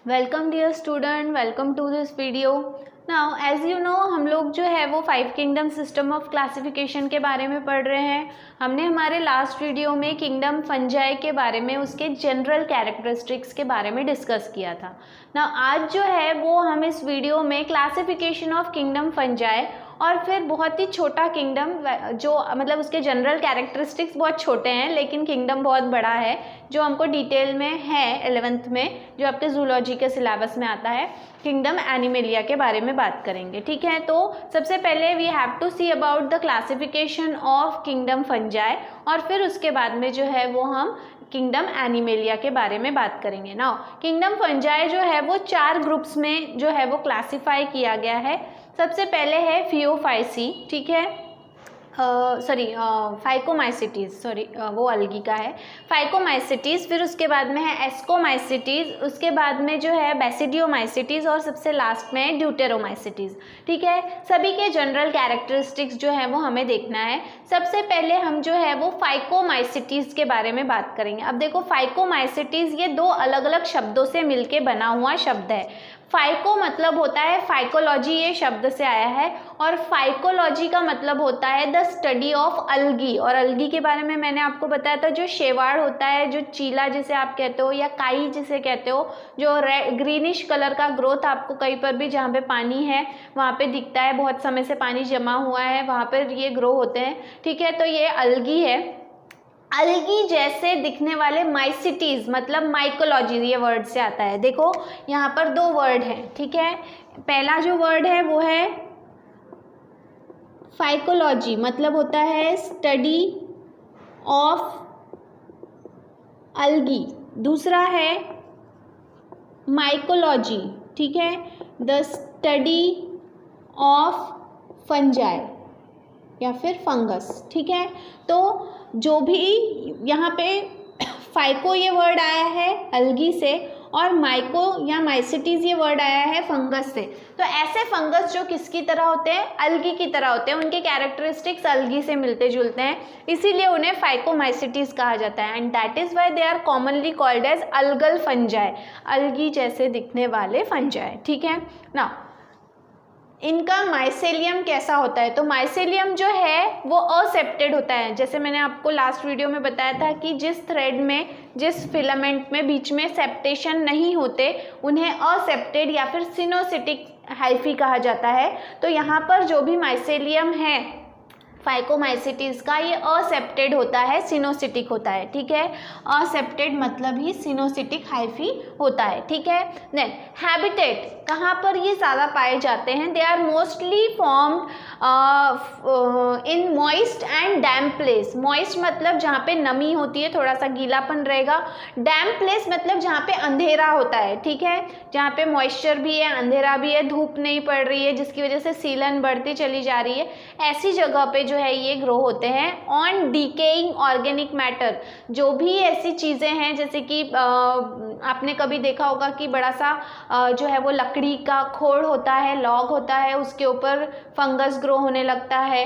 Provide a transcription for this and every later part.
Welcome dear student, welcome to this video. Now as you know हम लोग जो है वो 5 किंगडम सिस्टम ऑफ क्लासिफिकेशन के बारे में पढ़ रहे हैं। हमने हमारे लास्ट वीडियो में किंगडम फंजाई के बारे में, उसके जनरल कैरेक्टरिस्टिक्स के बारे में डिस्कस किया था। नाउ आज जो है वो हम इस वीडियो में क्लासिफिकेशन ऑफ किंगडम फंजाई और फिर बहुत ही छोटा किंगडम जो मतलब उसके जनरल कैरेक्टरिस्टिक्स बहुत छोटे हैं लेकिन किंगडम बहुत बड़ा है, जो हमको डिटेल में है 11th में, जो आपके जूलॉजी के सिलेबस में आता है, किंगडम एनिमेलिया के बारे में बात करेंगे। ठीक है, तो सबसे पहले we have to see about the classification of kingdom fungi और फिर उसके बाद में जो है वो हम किंगडम एनिमेलिया के बारे में बात करेंगे। नाउ किंगडम फंजाई जो है वो 4 ग्रुप्स में जो है वो क्लासिफाई किया गया है। सबसे पहले है फियोफाइसी, ठीक है, फाइकोमाइसिटीज, वो अलगी का है, फाइकोमाइसिटीज। फिर उसके बाद में है एस्कोमाइसिटीज, उसके बाद में जो है बेसिडियोमाइसिटीज और सबसे लास्ट में है ड्यूटेरोमाइसिटीज। ठीक है, सभी के जनरल कैरेक्टरिस्टिक्स जो है वो हमें देखना है। सबसे पहले हम जो है वो फाइकोमाइसिटीज के बारे में बात करेंगे। अब देखो, फाइकोमाइसिटीज ये 2 अलग अलग शब्दों से मिलके बना हुआ शब्द है। फाइको मतलब होता है फाइकोलॉजी, ये शब्द से आया है, और फाइकोलॉजी का मतलब होता है द स्टडी ऑफ अलगी। और अलगी के बारे में मैंने आपको बताया था, जो शेवाड़ होता है, जो चीला जिसे आप कहते हो या काई जिसे कहते हो, जो ग्रीनिश कलर का ग्रोथ आपको कहीं पर भी जहाँ पे पानी है वहाँ पे दिखता है, बहुत समय से पानी जमा हुआ है वहाँ पर ये ग्रो होते हैं। ठीक है, तो ये अलगी है। अलगी जैसे दिखने वाले माइसिटीज मतलब माइकोलॉजी, ये वर्ड से आता है। देखो यहाँ पर 2 वर्ड हैं। ठीक है, पहला जो वर्ड है वो है फाइकोलॉजी, मतलब होता है स्टडी ऑफ अलगी। दूसरा है माइकोलॉजी, ठीक है, द स्टडी ऑफ फंजाई या फिर फंगस। ठीक है, तो जो भी यहाँ पे फाइको ये वर्ड आया है अलगी से और माइको या माइसिटीज ये वर्ड आया है फंगस से, तो ऐसे फंगस जो किसकी तरह होते हैं, अलगी की तरह होते हैं, उनके कैरेक्टरिस्टिक्स अलगी से मिलते जुलते हैं, इसीलिए उन्हें फाइकोमाइसिटीज कहा जाता है। And that is why they are commonly called as algal fungi, algae जैसे दिखने वाले फंजाई। ठीक है ना, इनका माइसेलियम कैसा होता है, तो माइसेलियम जो है वो असेप्टेड होता है। जैसे मैंने आपको लास्ट वीडियो में बताया था कि जिस थ्रेड में, जिस फिलामेंट में बीच में सेप्टेशन नहीं होते उन्हें असेप्टेड या फिर सिनोसिटिक हाइफी कहा जाता है। तो यहाँ पर जो भी माइसेलियम है फाइकोमाइसिटीज का, ये असेप्टेड होता है, सिनोसिटिक होता है। ठीक है, असेप्टेड मतलब ही सिनोसिटिक हाइफी होता है। ठीक है, देन हैबिटेट, कहाँ पर ये ज़्यादा पाए जाते हैं, they are mostly formed in moist and damp place. Moist मतलब जहाँ पे नमी होती है, थोड़ा सा गीलापन रहेगा। डैम्प प्लेस मतलब जहाँ पे अंधेरा होता है। ठीक है, जहाँ पे मॉइस्चर भी है, अंधेरा भी है, धूप नहीं पड़ रही है जिसकी वजह से सीलन बढ़ती चली जा रही है, ऐसी जगह पे जो है ये ग्रो होते हैं। ऑन डिकेइंग ऑर्गेनिक मैटर, जो भी ऐसी चीज़ें हैं जैसे कि आपने कभी देखा होगा कि बड़ा सा जो है वो लकड़ी का खोड़ होता है, लॉग होता है, उसके ऊपर फंगस ग्रो होने लगता है।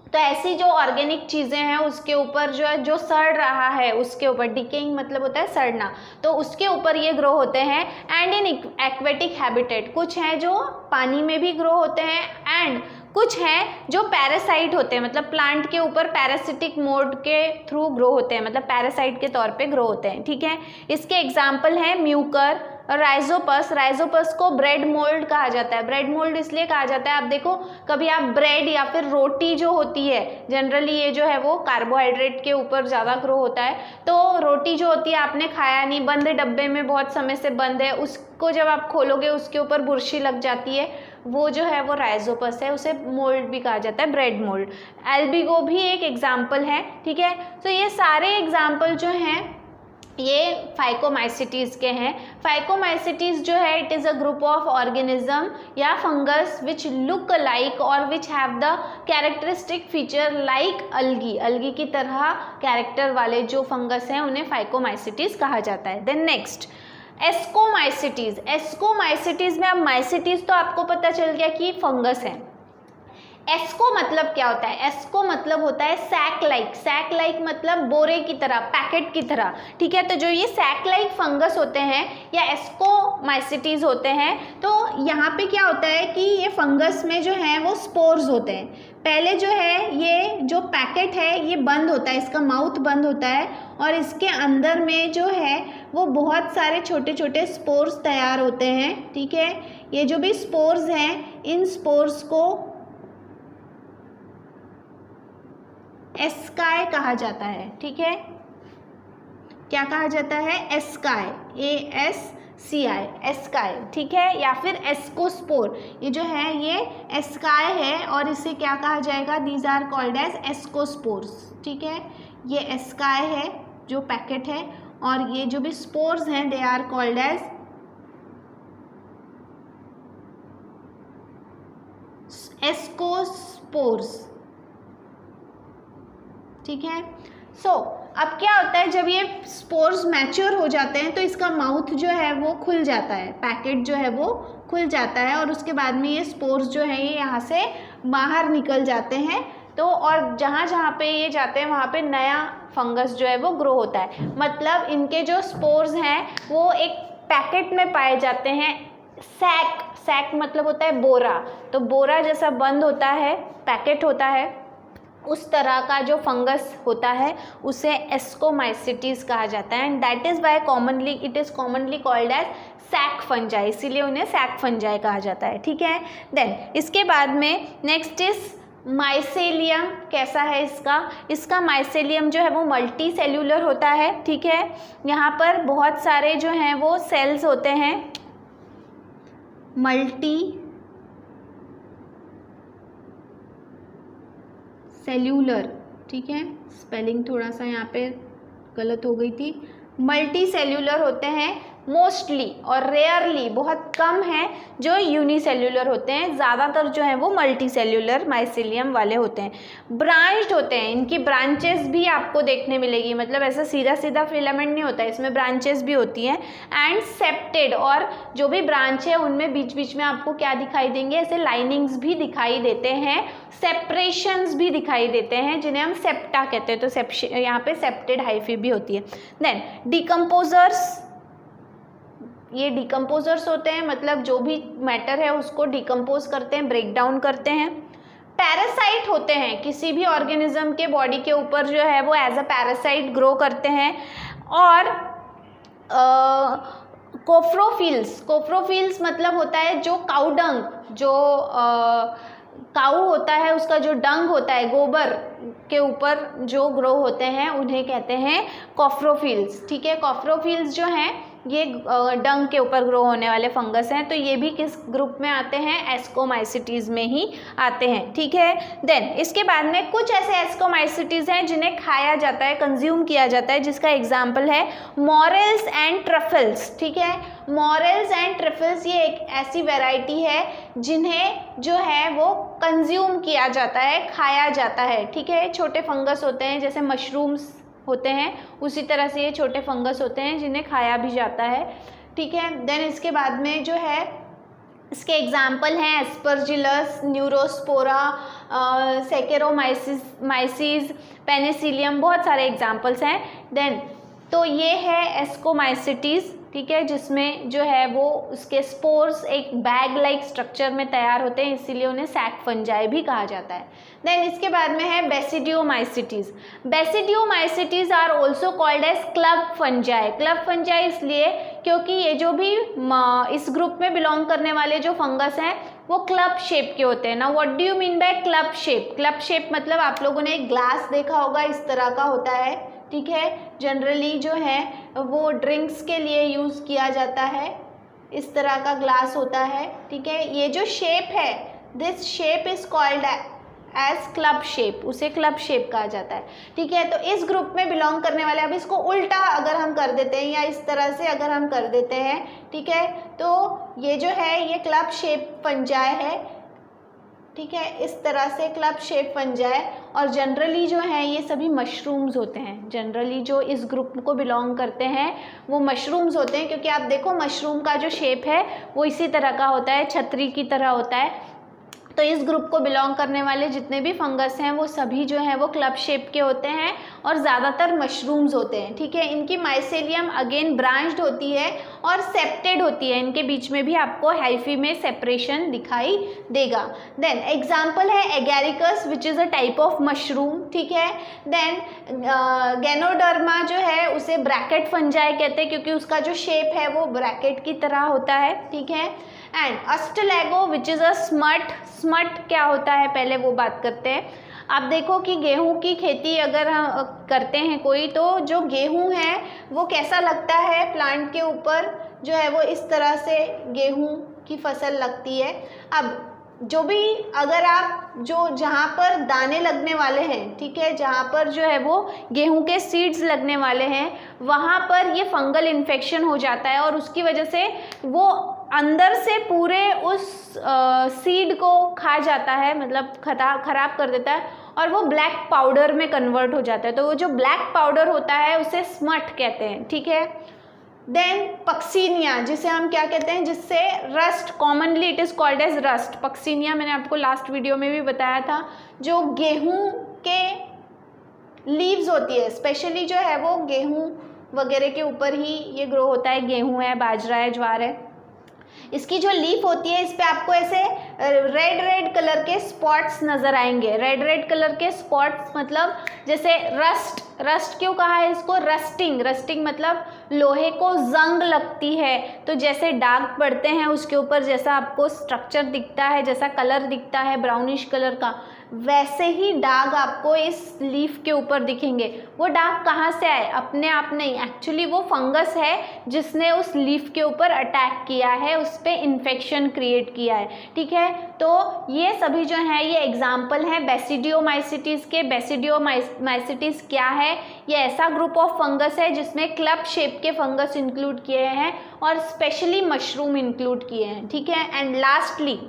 तो ऐसी जो ऑर्गेनिक चीज़ें हैं उसके ऊपर जो है, जो सड़ रहा है उसके ऊपर, डिकेइंग मतलब होता है सड़ना, तो उसके ऊपर ये ग्रो होते हैं। एंड इन एक्वेटिक हैबिटेट, कुछ हैं जो पानी में भी ग्रो होते हैं एंड कुछ हैं जो पैरासाइट होते हैं, मतलब प्लांट के ऊपर पैरासिटिक मोड के थ्रू ग्रो होते हैं, मतलब पैरासाइट के तौर पे ग्रो होते हैं। ठीक है, इसके एग्जाम्पल हैं म्यूकर, राइजोपस। राइजोपस को ब्रेड मोल्ड कहा जाता है। ब्रेड मोल्ड इसलिए कहा जाता है, आप देखो कभी आप ब्रेड या फिर रोटी जो होती है, जनरली ये जो है वो कार्बोहाइड्रेट के ऊपर ज़्यादा ग्रो होता है, तो रोटी जो होती है आपने खाया नहीं, बंद डब्बे में बहुत समय से बंद है, उसको जब आप खोलोगे उसके ऊपर बुरशी लग जाती है, वो जो है वो राइजोपस है, उसे मोल्ड भी कहा जाता है, ब्रेड मोल्ड। एल्बिगो भी एक एग्जाम्पल है। ठीक है, तो ये सारे एग्जाम्पल जो हैं ये फाइकोमाइसिटीज के हैं। फाइकोमाइसिटीज जो है it is a group of organism या फंगस विच लुक लाइक और which have the characteristic feature like algae. Algae की तरह कैरेक्टर वाले जो फंगस हैं उन्हें फाइकोमाइसिटीज कहा जाता है। Then next ascomycetes. एस्कोमाइसिटीज में, अब माइसिटीज तो आपको पता चल गया कि फंगस है, एस्को मतलब क्या होता है? एस्को मतलब होता है सैक लाइक। सैक लाइक मतलब बोरे की तरह, पैकेट की तरह, ठीक है। तो जो ये सैक लाइक फंगस होते हैं या एस्कोमाइसिटीज होते हैं, तो यहाँ पे क्या होता है कि ये फंगस में जो है वो स्पोर्स होते हैं। पहले जो है ये जो पैकेट है ये बंद होता है, इसका माउथ बंद होता है और इसके अंदर में जो है वो बहुत सारे छोटे छोटे स्पोर्स तैयार होते हैं, ठीक है। ये जो भी स्पोर्स हैं, इन स्पोर्स को एस्काई कहा जाता है, ठीक है। क्या कहा जाता है? एस्काई, ASCI, एस्काई, ठीक है, या फिर एस्कोस्पोर। ये जो है ये एस्काई है और इसे क्या कहा जाएगा? These are called as ascospores, ठीक है। ये एस्काई है जो पैकेट है और ये जो भी स्पोर्स हैं they are called as ascospores, ठीक है। अब क्या होता है, जब ये स्पोर्स मैच्योर हो जाते हैं तो इसका माउथ जो है वो खुल जाता है, पैकेट जो है वो खुल जाता है और उसके बाद में ये स्पोर्स जो है ये यहाँ से बाहर निकल जाते हैं। तो और जहाँ जहाँ पे ये जाते हैं वहाँ पे नया फंगस जो है वो ग्रो होता है। मतलब इनके जो स्पोर्स हैं वो एक पैकेट में पाए जाते हैं। सैक मतलब होता है बोरा, तो बोरा जैसा बंद होता है, पैकेट होता है, उस तरह का जो फंगस होता है उसे एस्कोमाइसिटीज कहा जाता है। And that is why commonly it is commonly called as sac fungi, इसीलिए उन्हें सैक फंजाई कहा जाता है, ठीक है। देन इसके बाद में नेक्स्ट इज माइसेलियम। कैसा है इसका माइसेलियम जो है वो मल्टी सेल्यूलर होता है, ठीक है। यहाँ पर बहुत सारे जो हैं वो सेल्स होते हैं, मल्टी सेल्यूलर, ठीक है। स्पेलिंग थोड़ा सा यहाँ पे गलत हो गई थी। मल्टी सेल्यूलर होते हैं मोस्टली, और रेयरली बहुत कम है जो यूनिसेल्यूलर होते हैं, ज़्यादातर जो है वो मल्टी सेल्यूलर माइसेलियम वाले होते हैं। ब्रांच्ड होते हैं, इनकी ब्रांचेस भी आपको देखने मिलेगी, मतलब ऐसा सीधा सीधा फिलामेंट नहीं होता है, इसमें ब्रांचेस भी होती हैं। एंड सेप्टेड, और जो भी ब्रांच है उनमें बीच बीच में आपको क्या दिखाई देंगे? ऐसे लाइनिंग्स भी दिखाई देते हैं, सेपरेशंस भी दिखाई देते हैं जिन्हें हम सेप्टा कहते हैं। तो यहाँ पे सेप्टेड हाइफी भी होती है। देन डिकम्पोजर्स, ये डिकम्पोजर्स होते हैं, मतलब जो भी मैटर है उसको डिकम्पोज करते हैं, ब्रेक डाउन करते हैं। पैरासाइट होते हैं, किसी भी ऑर्गेनिज्म के बॉडी के ऊपर जो है वो एज अ पैरासाइट ग्रो करते हैं। और कोफ्रोफिल्स मतलब होता है जो काउ डंग, जो काऊ होता है उसका जो डंग होता है, गोबर के ऊपर जो ग्रो होते हैं उन्हें कहते हैं कॉफ्रोफिल्स, ठीक है। कॉफ्रोफिल्स जो हैं ये डंग के ऊपर ग्रो होने वाले फंगस हैं, तो ये भी किस ग्रुप में आते हैं? एस्कोमाइसिटीज़ में ही आते हैं, ठीक है। देन इसके बाद में कुछ ऐसे एस्कोमाइसिटीज़ हैं जिन्हें खाया जाता है, कंज्यूम किया जाता है, जिसका एग्जाम्पल है मॉरेल्स एंड ट्रफल्स, ठीक है। मॉरेल्स एंड ट्रफल्स ये एक ऐसी वैरायटी है जिन्हें जो है वो कंज्यूम किया जाता है, खाया जाता है, ठीक है। छोटे फंगस होते हैं जैसे मशरूम्स होते हैं, उसी तरह से ये छोटे फंगस होते हैं जिन्हें खाया भी जाता है, ठीक है। देन इसके बाद में जो है इसके एग्जाम्पल हैं एस्परजिलस, न्यूरोस्पोरा, सेकेरोमाइसिस, पेनिसिलियम, बहुत सारे एग्जाम्पल्स हैं। देन तो ये है एस्कोमाइसिटीज़, ठीक है, जिसमें जो है वो उसके स्पोर्स एक बैग लाइक स्ट्रक्चर में तैयार होते हैं, इसीलिए उन्हें सैक फंजाई भी कहा जाता है। देन इसके बाद में है basidiomycetes. Basidiomycetes are also called as club fungi. Club fungi इसलिए क्योंकि ये जो भी इस ग्रुप में बिलोंग करने वाले जो फंगस हैं वो क्लब शेप के होते हैं ना। What do you mean by club shape? Club shape मतलब आप लोगों ने एक ग्लास देखा होगा, इस तरह का होता है, ठीक है। जनरली जो है वो ड्रिंक्स के लिए यूज़ किया जाता है, इस तरह का ग्लास होता है, ठीक है। ये जो शेप है, this shape is called as club shape, उसे क्लब शेप कहा जाता है, ठीक है। तो इस ग्रुप में बिलोंग करने वाले, अब इसको उल्टा अगर हम कर देते हैं या इस तरह से अगर हम कर देते हैं, ठीक है, तो ये जो है ये क्लब शेप फंजाई है, ठीक है। इस तरह से क्लब शेप फंजाई, और जनरली जो है ये सभी मशरूम्स होते हैं। जनरली जो इस ग्रुप को बिलोंग करते हैं वो मशरूम्स होते हैं, क्योंकि आप देखो मशरूम का जो शेप है वो इसी तरह का होता है, छतरी की तरह होता है, तो इस ग्रुप को बिलोंग करने वाले जितने भी फंगस हैं वो सभी जो हैं वो क्लब शेप के होते हैं और ज़्यादातर मशरूम्स होते हैं, ठीक है। इनकी माइसेलियम अगेन ब्रांच्ड होती है और सेप्टेड होती है, इनके बीच में भी आपको हाइफी में सेपरेशन दिखाई देगा। देन एग्जाम्पल है एगैरिकस विच is a type of mushroom, ठीक है। देन गैनोडर्मा जो है उसे ब्रैकेट फंजाई कहते हैं क्योंकि उसका जो शेप है वो ब्रैकेट की तरह होता है, ठीक है। And ustilago which is a smut, smut क्या होता है पहले वो बात करते हैं। आप देखो कि गेहूं की खेती अगर हम करते हैं कोई, तो जो गेहूं है वो कैसा लगता है प्लांट के ऊपर, जो है वो इस तरह से गेहूं की फसल लगती है। अब जो भी अगर आप जो जहाँ पर दाने लगने वाले हैं, ठीक है, जहाँ पर जो है वो गेहूं के सीड्स लगने वाले हैं वहाँ पर ये फंगल इन्फेक्शन हो जाता है और उसकी वजह से वो अंदर से पूरे उस सीड को खा जाता है, मतलब खराब कर देता है और वो ब्लैक पाउडर में कन्वर्ट हो जाता है। तो वो जो ब्लैक पाउडर होता है उसे स्मट कहते हैं, ठीक है। देन पक्सीनिया जिसे हम क्या कहते हैं, जिससे rust, commonly it is called as rust. Puccinia मैंने आपको लास्ट वीडियो में भी बताया था, जो गेहूं के लीव्स होती है, स्पेशली जो है वो गेहूं वगैरह के ऊपर ही ये ग्रो होता है, गेहूं है, बाजरा है, ज्वार है, इसकी जो लीफ होती है इस पे आपको ऐसे रेड रेड कलर के स्पॉट्स नज़र आएंगे। रेड रेड कलर के स्पॉट्स मतलब जैसे रस्ट, रस्ट क्यों कहा है इसको, रस्टिंग, रस्टिंग मतलब लोहे को जंग लगती है, तो जैसे दाग पड़ते हैं उसके ऊपर, जैसा आपको स्ट्रक्चर दिखता है, जैसा कलर दिखता है ब्राउनिश कलर का, वैसे ही दाग आपको इस लीफ के ऊपर दिखेंगे। वो दाग कहाँ से आए, अपने आप नहीं, एक्चुअली वो फंगस है जिसने उस लीफ के ऊपर अटैक किया है, उस पर इन्फेक्शन क्रिएट किया है, ठीक है। तो ये सभी जो हैं ये एग्जाम्पल हैं बेसिडियोमाइसिटीज़ के। बेसिडियोमाइसिटीज़ क्या है, ये ऐसा ग्रुप ऑफ फंगस है जिसमें क्लब शेप के फंगस इंक्लूड किए हैं और स्पेशली मशरूम इंक्लूड किए हैं, ठीक है। एंड लास्टली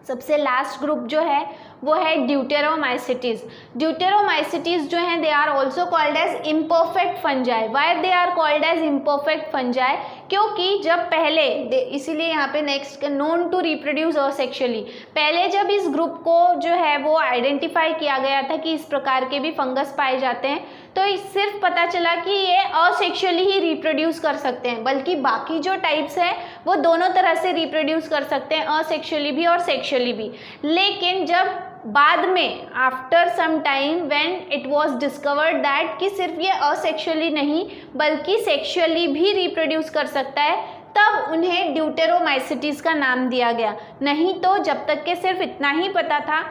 सबसे लास्ट ग्रुप जो है वो है ड्यूटेरोमाइसिटीज़। ड्यूटेरोमाइसिटीज़ जो हैं they are also called as imperfect fungi. Why they are called as imperfect fungi, क्योंकि जब पहले, इसीलिए यहाँ पे next known to reproduce asexually, पहले जब इस ग्रुप को जो है वो आइडेंटिफाई किया गया था कि इस प्रकार के भी फंगस पाए जाते हैं, तो सिर्फ पता चला कि ये असेक्सुअली ही रिप्रोड्यूस कर सकते हैं, बल्कि बाकी जो टाइप्स हैं वो दोनों तरह से रिप्रोड्यूस कर सकते हैं, असेक्सुअली भी और सेक्सुअली भी। लेकिन जब बाद में after some time when it was discovered that कि सिर्फ ये असेक्सुअली नहीं बल्कि सेक्सुअली भी रिप्रोड्यूस कर सकता है, तब उन्हें ड्यूटेरोमाइसिटीज़ का नाम दिया गया। नहीं तो जब तक के सिर्फ इतना ही पता था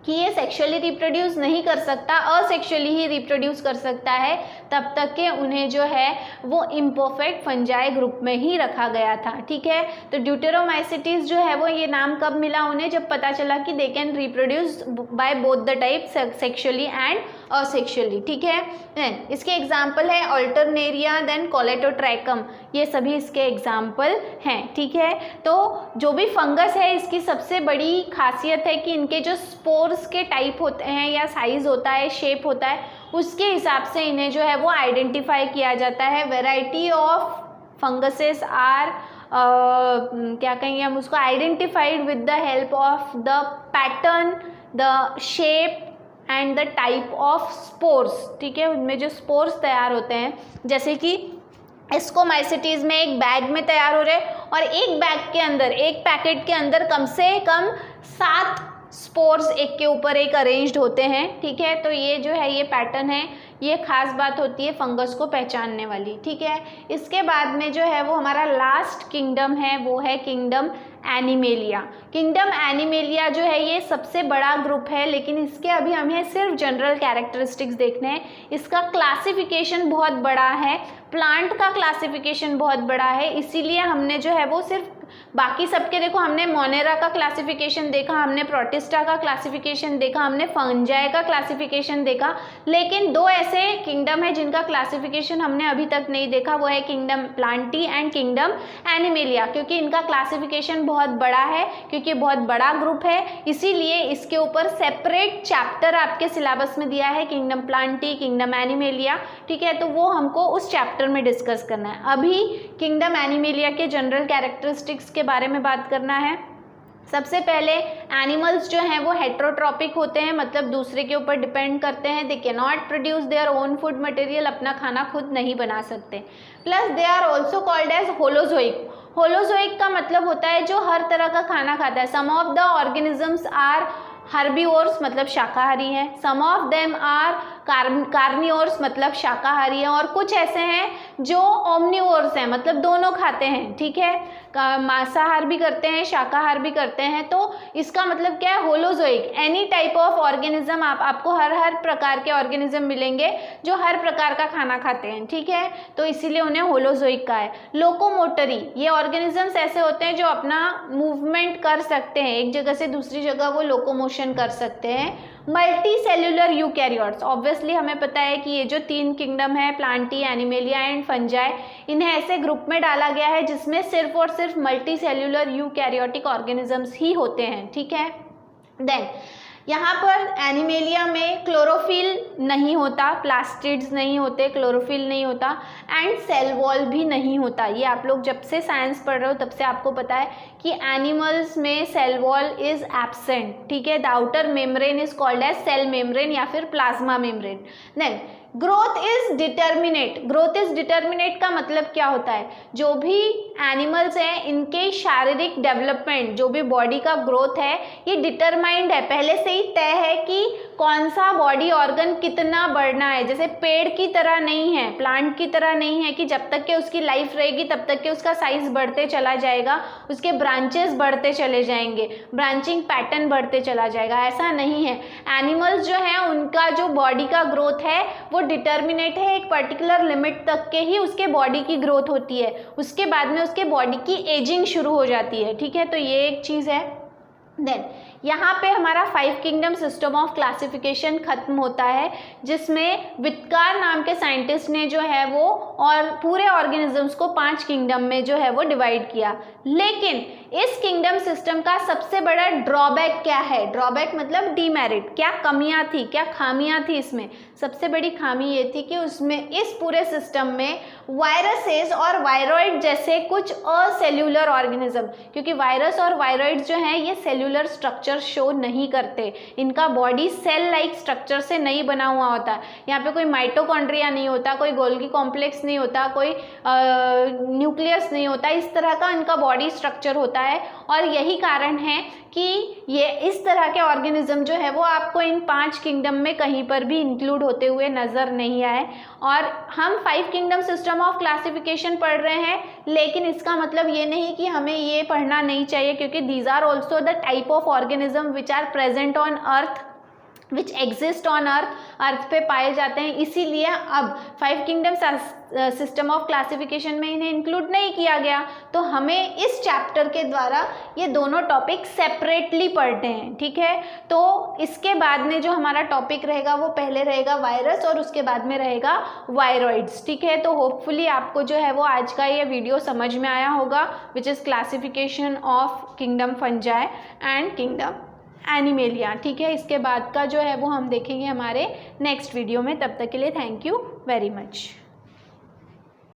कि ये सेक्सुअली रिप्रोड्यूस नहीं कर सकता, असेक्सुअली ही रिप्रोड्यूस कर सकता है, तब तक के उन्हें जो है वो इम्परफेक्ट फंजाई ग्रुप में ही रखा गया था, ठीक है। तो ड्यूटेरोमाइसिटीज़ जो है वो ये नाम कब मिला उन्हें, जब पता चला कि they can reproduce by both the type, sexually and asexually, ठीक है। देन इसके एग्जाम्पल है अल्टरनेरिया, देन कोलेटोट्रैकम, ये सभी इसके एग्जाम्पल हैं, ठीक है। तो जो भी फंगस है इसकी सबसे बड़ी खासियत है कि इनके जो स्पोर्स के टाइप होते हैं या साइज होता है, शेप होता है, उसके हिसाब से इन्हें जो है वो आइडेंटिफाई किया जाता है। वेराइटी ऑफ फंगसेस आर क्या कहेंगे हम उसको, identified with the help of the pattern, the shape and the type of spores, ठीक है। उनमें जो स्पोर्स तैयार होते हैं, जैसे कि एस्कोमाइसिटीज़ में एक बैग में तैयार हो रहे हैं और एक बैग के अंदर, एक पैकेट के अंदर कम से कम 7 स्पोर्स एक के ऊपर एक अरेंज्ड होते हैं, ठीक है। तो ये जो है ये पैटर्न है, ये खास बात होती है फंगस को पहचानने वाली, ठीक है। इसके बाद में जो है वो हमारा लास्ट किंगडम है, वो है किंगडम एनिमेलिया। किंगडम एनिमेलिया जो है ये सबसे बड़ा ग्रुप है, लेकिन इसके अभी हमें सिर्फ जनरल कैरेक्टरिस्टिक्स देखने हैं। इसका क्लासिफिकेशन बहुत बड़ा है, प्लांट का क्लासिफिकेशन बहुत बड़ा है, इसीलिए हमने जो है वो सिर्फ बाकी सबके, देखो हमने मोनेरा का क्लासिफिकेशन देखा, हमने प्रोटिस्टा का क्लासिफिकेशन देखा, हमने फंजाई का क्लासिफिकेशन देखा, लेकिन 2 ऐसे किंगडम है जिनका क्लासिफिकेशन हमने अभी तक नहीं देखा, वो है kingdom Plantae and kingdom animalia. क्योंकि इनका क्लासिफिकेशन बहुत बड़ा है, क्योंकि बहुत बड़ा ग्रुप है, इसीलिए इसके ऊपर सेपरेट चैप्टर आपके सिलेबस में दिया है, किंगडम प्लांटी, किंगडम एनिमेलिया, ठीक है। तो वो हमको उस चैप्टर में डिस्कस करना है। अभी किंगडम एनिमेलिया के जनरल कैरेक्टरिस्टिक्स के बारे में बात करना है। सबसे पहले एनिमल्स जो हैं वो हेट्रोट्रॉपिक होते हैं, मतलब दूसरे के ऊपर डिपेंड करते हैं। They can not produce their own food material, अपना खाना खुद नहीं बना सकते। Plus they are also called as holozoic. Holozoic का मतलब होता है जो हर तरह का खाना खाता है। Some of the organisms are herbivores, मतलब शाकाहारी हैं। Some of them are carnivores, मतलब शाकाहारी हैं। और कुछ ऐसे हैं जो ओमनिवोर्स हैं, मतलब दोनों खाते हैं, ठीक है, मांसाहार भी करते हैं, शाकाहार भी करते हैं। तो इसका मतलब क्या है, holozoic. Any type of organism, आपको हर प्रकार के ऑर्गेनिज्म मिलेंगे जो हर प्रकार का खाना खाते हैं, ठीक है, तो इसीलिए उन्हें होलोजोइक कहा है। लोकोमोटरी, ये ऑर्गेनिजम्स ऐसे होते हैं जो अपना मूवमेंट कर सकते हैं, एक जगह से दूसरी जगह वो लोकोमोशन कर सकते हैं। मल्टी सेल्यूलर यूकैरियोट्स, ऑब्वियसली हमें पता है कि ये जो 3 किंगडम है, प्लांटी, एनिमेलिया एंड फंजाई, इन्हें ऐसे ग्रुप में डाला गया है जिसमें सिर्फ और सिर्फ मल्टी सेल्यूलर यूकैरियोटिक ऑर्गेनिजम्स ही होते हैं, ठीक है। देन यहाँ पर एनिमेलिया में क्लोरोफिल नहीं होता, प्लास्टिड्स नहीं होते, क्लोरोफिल नहीं होता, एंड सेल वॉल भी नहीं होता। ये आप लोग जब से साइंस पढ़ रहे हो तब से आपको पता है कि एनिमल्स में सेल वॉल इज एब्सेंट, ठीक है। The outer membrane is called as cell membrane या फिर plasma membrane. Then growth is determinate. Growth is determinate का मतलब क्या होता है, जो भी एनिमल्स हैं इनके शारीरिक डेवलपमेंट, जो भी बॉडी का ग्रोथ है, ये डिटरमाइंड है, पहले से ही तय है कि कौन सा बॉडी ऑर्गन कितना बढ़ना है। जैसे पेड़ की तरह नहीं है, प्लांट की तरह नहीं है कि जब तक के उसकी लाइफ रहेगी तब तक के उसका साइज बढ़ते चला जाएगा, उसके ब्रांचेस बढ़ते चले जाएंगे, ब्रांचिंग पैटर्न बढ़ते चला जाएगा, ऐसा नहीं है। एनिमल्स जो है उनका जो बॉडी का ग्रोथ है वो डिटर्मिनेट है, एक पर्टिकुलर लिमिट तक के ही उसके बॉडी की ग्रोथ होती है, उसके बाद में उसके बॉडी की एजिंग शुरू हो जाती है, ठीक है, तो ये एक चीज़ है। देन यहाँ पे हमारा 5 किंगडम सिस्टम ऑफ क्लासिफिकेशन खत्म होता है, जिसमें विटकार नाम के साइंटिस्ट ने जो है वो और पूरे ऑर्गेनिजम्स को 5 किंगडम में जो है वो डिवाइड किया। लेकिन इस किंगडम सिस्टम का सबसे बड़ा ड्रॉबैक क्या है, ड्रॉबैक मतलब डीमेरिट, क्या कमियां थी, क्या खामियां थी इसमें। सबसे बड़ी खामी ये थी कि उसमें इस पूरे सिस्टम में वायरसेस और वायरॉइड जैसे कुछ असेल्यूलर ऑर्गेनिज्म, क्योंकि वायरस और वायरॉइड जो हैं ये सेल्यूलर स्ट्रक्चर शो नहीं करते, इनका बॉडी सेल लाइक स्ट्रक्चर से नहीं बना हुआ होता। यहाँ पे कोई माइटोकॉन्ड्रिया नहीं होता, कोई गोल्गी कॉम्प्लेक्स नहीं होता, कोई न्यूक्लियस नहीं होता, इस तरह का इनका बॉडी स्ट्रक्चर होता है। और यही कारण है कि ये इस तरह के ऑर्गेनिज्म जो है वो आपको इन 5 किंगडम में कहीं पर भी इंक्लूड होते हुए नज़र नहीं आए। और हम 5 किंगडम सिस्टम ऑफ क्लासिफिकेशन पढ़ रहे हैं, लेकिन इसका मतलब ये नहीं कि हमें ये पढ़ना नहीं चाहिए, क्योंकि these are also the type of organism which are present on earth, which exist on earth पे पाए जाते हैं। इसीलिए अब 5 किंगडम सिस्टम ऑफ क्लासिफिकेशन में इन्हें इंक्लूड नहीं किया गया। तो हमें इस चैप्टर के द्वारा ये दोनों टॉपिक सेपरेटली पढ़ने हैं, ठीक है। तो इसके बाद में जो हमारा टॉपिक रहेगा वो पहले रहेगा वायरस और उसके बाद में रहेगा वायरॉइड्स, ठीक है। तो होपफुली आपको जो है वो आज का ये वीडियो समझ में आया होगा, which is classification of kingdom fungi and kingdom animalia, ठीक है। इसके बाद का जो है वो हम देखेंगे हमारे नेक्स्ट वीडियो में। तब तक के लिए थैंक यू वेरी मच।